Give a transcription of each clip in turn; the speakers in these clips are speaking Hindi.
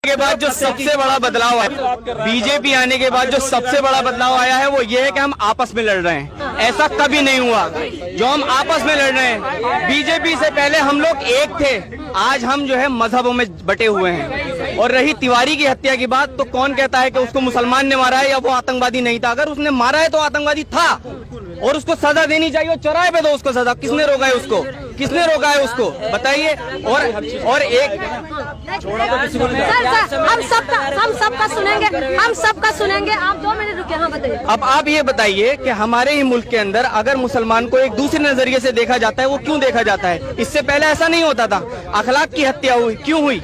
के बाद जो सबसे बड़ा बदलाव आया, बीजेपी आने के बाद जो सबसे बड़ा बदलाव आया है वो ये है कि हम आपस में लड़ रहे हैं। ऐसा कभी नहीं हुआ जो हम आपस में लड़ रहे हैं। बीजेपी से पहले हम लोग एक थे, आज हम जो है मजहबों में बटे हुए हैं। और रही तिवारी की हत्या की बात, तो कौन कहता है कि उसको मुसलमान ने मारा है या वो आतंकवादी नहीं था? अगर उसने मारा है तो आतंकवादी था और उसको सजा देनी चाहिए। चौराहे पे दो उसको सजा। किसने रोका है उसको? किसने रोका है उसको? बताइए। और एक हम सबका सुनेंगे। आप 2 मिनट रुके। हाँ बताइए। अब आप ये बताइए कि हमारे ही मुल्क के अंदर अगर मुसलमान को एक दूसरे नजरिए से देखा जाता है, वो क्यों देखा जाता है? इससे पहले ऐसा नहीं होता था। अखलाक की हत्या हुई, क्यों हुई?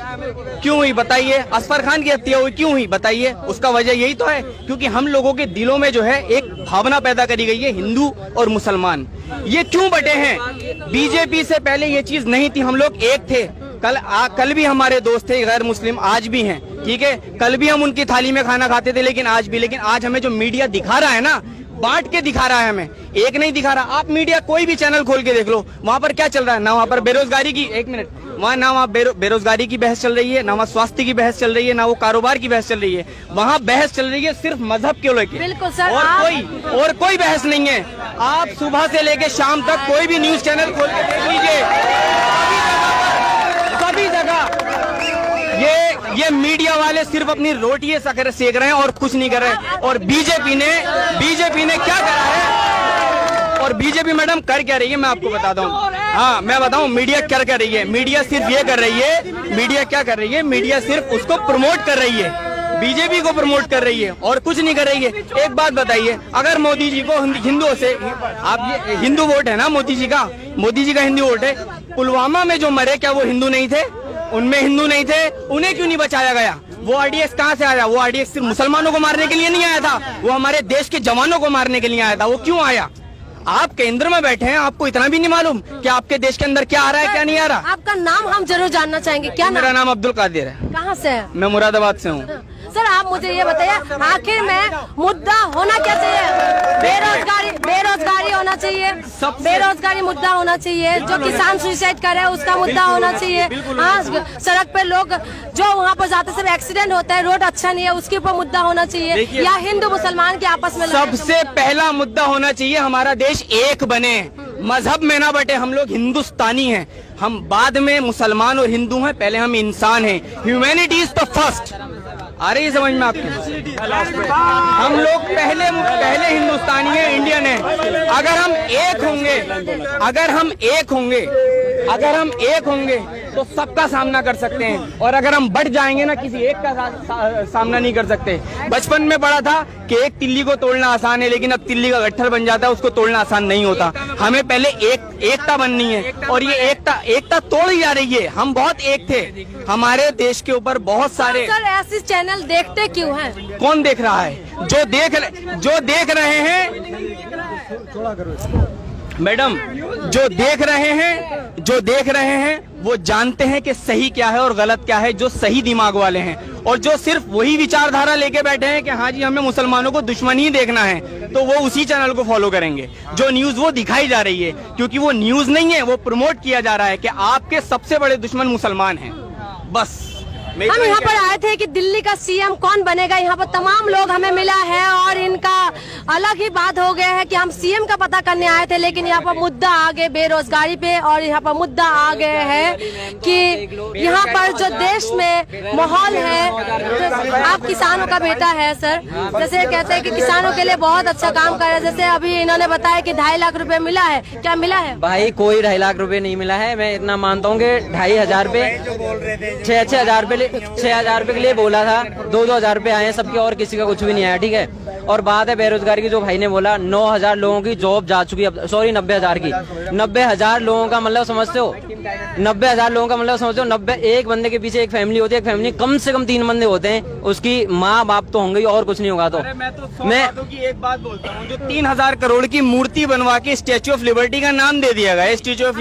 क्यों हुई बताइए? असफर खान की हत्या हुई, क्यों हुई बताइए? उसका वजह यही तो है, क्योंकि हम लोगों के दिलों में जो है एक भावना पैदा करी गई है, हिंदू और मुसलमान। ये क्यों बटे हैं? बीजेपी से पहले ये चीज नहीं थी, हम लोग एक थे। कल भी हमारे दोस्त थे गैर मुस्लिम, आज भी हैं, ठीक है। कल भी हम उनकी थाली में खाना खाते थे, लेकिन आज हमें जो मीडिया दिखा रहा है ना, बांट के दिखा रहा है, हमें एक नहीं दिखा रहा। आप मीडिया कोई भी चैनल खोल के देख लो, वहाँ पर क्या चल रहा है? ना वहाँ पर बेरोजगारी की, एक मिनट, वहाँ ना वहाँ बेरोजगारी की बहस चल रही है, ना वहाँ स्वास्थ्य की बहस चल रही है, ना वो कारोबार की बहस चल रही है। वहाँ बहस चल रही है सिर्फ मजहब के लेके। बिल्कुल सर। और कोई बहस नहीं है। आप सुबह से लेके शाम तक कोई भी न्यूज चैनल खोल के देख लीजिए, सभी जगह ये मीडिया वाले सिर्फ अपनी रोटियां सेक रहे हैं और कुछ नहीं कर रहे। और बीजेपी ने क्या करा है? और बीजेपी मैडम कर क्या रही है, मैं आपको बताता हूँ। हाँ मैं बताऊँ मीडिया क्या कर रही है। मीडिया सिर्फ ये कर रही है, मीडिया क्या कर रही है? मीडिया सिर्फ उसको प्रमोट कर रही है, बीजेपी को प्रमोट कर रही है और कुछ नहीं कर रही है। एक बात बताइए, अगर मोदी जी को हिंदुओं से, आप ये हिंदू वोट है ना मोदी जी का हिंदू वोट है। पुलवामा में जो मरे, क्या वो हिंदू नहीं थे? उनमें हिंदू नहीं थे, उन्हें क्यों नहीं बचाया गया? वो आरडीएक्स कहाँ से आया? वो आरडीएक्स सिर्फ मुसलमानों को मारने के लिए नहीं आया था, वो हमारे देश के जवानों को मारने के लिए आया था। वो क्यों आया? आप केंद्र में बैठे हैं, आपको इतना भी नहीं मालूम कि आपके देश के अंदर क्या आ रहा है, क्या नहीं आ रहा? आपका नाम हम जरूर जानना चाहेंगे। क्या मेरा नाम अब्दुल कादिर है। कहाँ से है? मैं मुरादाबाद से हूँ। सर आप मुझे ये बताइए, आखिर में मुद्दा होना क्या चाहिए? बेरोजगारी होना चाहिए, बेरोजगारी मुद्दा होना चाहिए। जो किसान सुसाइड कर रहे हैं उसका मुद्दा होना चाहिए। हाँ, सड़क पे लोग जो वहाँ पर जाते सब एक्सीडेंट होता है, रोड अच्छा नहीं है, उसके ऊपर मुद्दा होना चाहिए। या हिंदू मुसलमान के आपस में सबसे पहला मुद्दा होना चाहिए हमारा देश एक बने, मजहब में ना बटे। हम लोग हिंदुस्तानी हैं, हम बाद में मुसलमान और हिंदू हैं, पहले हम इंसान हैं। Humanity is the first. आ रही है समझ में आपकी? हम लोग पहले हिंदुस्तानी हैं, इंडियन हैं। अगर हम एक होंगे तो सबका सामना कर सकते हैं। और अगर हम बढ़ जाएंगे ना, किसी एक का सामना नहीं कर सकते। बचपन में पढ़ा था कि एक तिल्ली को तोड़ना आसान है, लेकिन अब तिल्ली का गट्ठर बन जाता है, उसको तोड़ना आसान नहीं होता। हमें पहले एकता बननी है और ये एकता तोड़ ही जा रही है। हम बहुत एक थे, हमारे देश के ऊपर बहुत सारे। सर ऐसे चैनल देखते क्यों हैं? कौन देख रहा है? जो देख रहे हैं मैडम, जो देख रहे हैं वो जानते हैं कि सही क्या है और गलत क्या है, जो सही दिमाग वाले हैं। और जो सिर्फ वही विचारधारा लेके बैठे हैं कि हाँ जी हमें मुसलमानों को दुश्मन ही देखना है, तो वो उसी चैनल को फॉलो करेंगे जो न्यूज वो दिखाई जा रही है। क्योंकि वो न्यूज नहीं है, वो प्रमोट किया जा रहा है कि आपके सबसे बड़े दुश्मन मुसलमान हैं। बस हम यहाँ पर आए थे कि दिल्ली का सीएम कौन बनेगा। यहाँ पर तमाम लोग हमें मिला है और इनका अलग ही बात हो गया है कि हम सीएम का पता करने आए थे, लेकिन यहाँ पर मुद्दा आ गए बेरोजगारी पे। और यहाँ पर मुद्दा आ गए है कि यहाँ पर जो देश में माहौल है, आप किसानों का बेटा है सर, जैसे कहते हैं कि किसानों के लिए बहुत अच्छा काम कर रहे हैं। जैसे अभी इन्होंने बताया कि 2.5 लाख रुपए मिला है, क्या मिला है? भाई कोई 2.5 लाख रुपए नहीं मिला है। मैं इतना मानता हूँ कि 2,500 रुपए 6,000 रुपए 6,000 रुपए के लिए बोला था, 2,000 रुपए आए हैं सबके और किसी का कुछ भी नहीं आया। ठीक है। और बात है बेरोजगारी की, जो भाई ने बोला 9,000 लोगों की जॉब जा चुकी है, सॉरी 90,000 की। 90,000 लोगों का मतलब समझते हो? 90,000 लोगों का मतलब समझते हो? 90 एक बंदे के पीछे एक फैमिली होती है, एक फैमिली कम से कम 3 बंदे होते हैं, उसकी माँ बाप तो होंगे और कुछ नहीं होगा। तो मैं एक बात बोलता हूँ, जो 3,000 करोड़ की मूर्ति बनवा के स्टैच्यू ऑफ लिबर्टी का नाम दे दिया गया है, स्टैच्यू ऑफ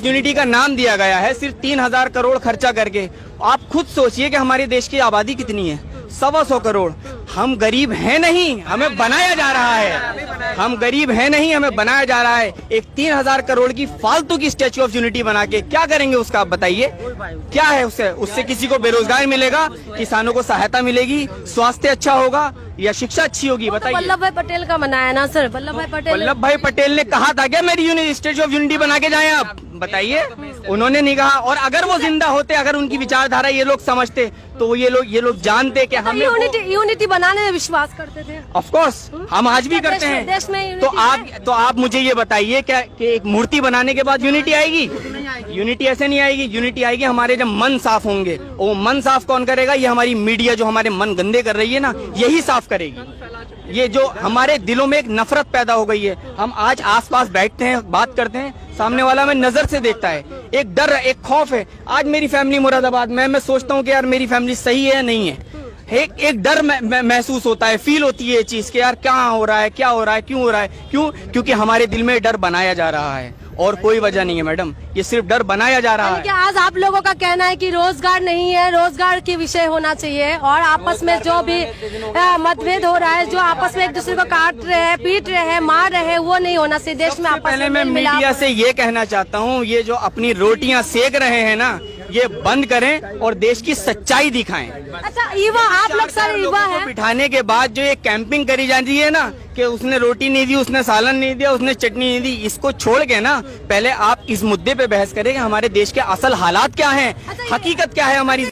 यूनिटी का नाम दिया गया है, सिर्फ 3,000 करोड़ खर्चा करके। आप खुद सोचिए कि हमारे देश की आबादी कितनी है, 125 करोड़। हम गरीब हैं नहीं, हमें बनाया जा रहा है। हम गरीब हैं नहीं, हमें बनाया जा रहा है एक 3000 करोड़ की फालतू की स्टैच्यू ऑफ यूनिटी बना के। क्या करेंगे उसका, आप बताइए क्या है उससे? उससे किसी को बेरोजगार मिलेगा, किसानों को सहायता मिलेगी, स्वास्थ्य अच्छा होगा या शिक्षा अच्छी होगी? बताइए। वल्लभ भाई पटेल का बनाया ना सर, वल्लभ भाई पटेल ने कहा था क्या मेरी स्टैच्यू ऑफ यूनिटी बना के जाएं आप? बताइए, उन्होंने नहीं कहा। और अगर वो जिंदा होते, अगर उनकी विचारधारा ये लोग समझते, तो ये लोग जानते कि हम यूनिटी बनाने में विश्वास करते थे। ऑफ कोर्स हम आज भी करते हैं। देश में तो आप मुझे ये बताइए क्या कि एक मूर्ति बनाने के बाद यूनिटी आएगी? यूनिटी ऐसे नहीं आएगी। यूनिटी आएगी हमारे जब मन साफ होंगे। वो मन साफ कौन करेगा? ये हमारी मीडिया जो हमारे मन गंदे कर रही है ना, यही साफ करेगी। ये जो हमारे दिलों में एक नफरत पैदा हो गई है, हम आज आसपास बैठते हैं, बात करते हैं, सामने वाला में नजर से देखता है, एक डर, एक खौफ है। आज मेरी फैमिली मुरादाबाद में, मैं सोचता हूँ कि यार मेरी फैमिली सही है या नहीं है। एक डर महसूस होता है, फील होती है ये चीज कि यार क्या हो रहा है, क्या हो रहा है, क्यों हो रहा है? क्यों? क्योंकि हमारे दिल में डर बनाया जा रहा है और कोई वजह नहीं है मैडम, ये सिर्फ डर बनाया जा रहा है। क्या आज आप लोगों का कहना है कि रोजगार नहीं है, रोजगार के विषय होना चाहिए, और आपस में जो भी मतभेद हो रहा है, जो आपस में एक दूसरे को काट रहे हैं, पीट रहे हैं, मार रहे हैं, वो नहीं होना चाहिए देश में। आपस पहले मैं मीडिया से ये कहना चाहता हूँ, ये जो अपनी रोटियां सेक रहे हैं ना, ये बंद करें और देश की सच्चाई दिखाएं। अच्छा, युवा आप लोग सारे युवा हैं। बिठाने के बाद जो ये कैंपिंग करी जाती है ना कि उसने रोटी नहीं दी, उसने सालन नहीं दिया, उसने चटनी नहीं दी, इसको छोड़ के ना पहले आप इस मुद्दे पे बहस करें कि हमारे देश के असल हालात क्या हैं, हकीकत क्या है हमारी।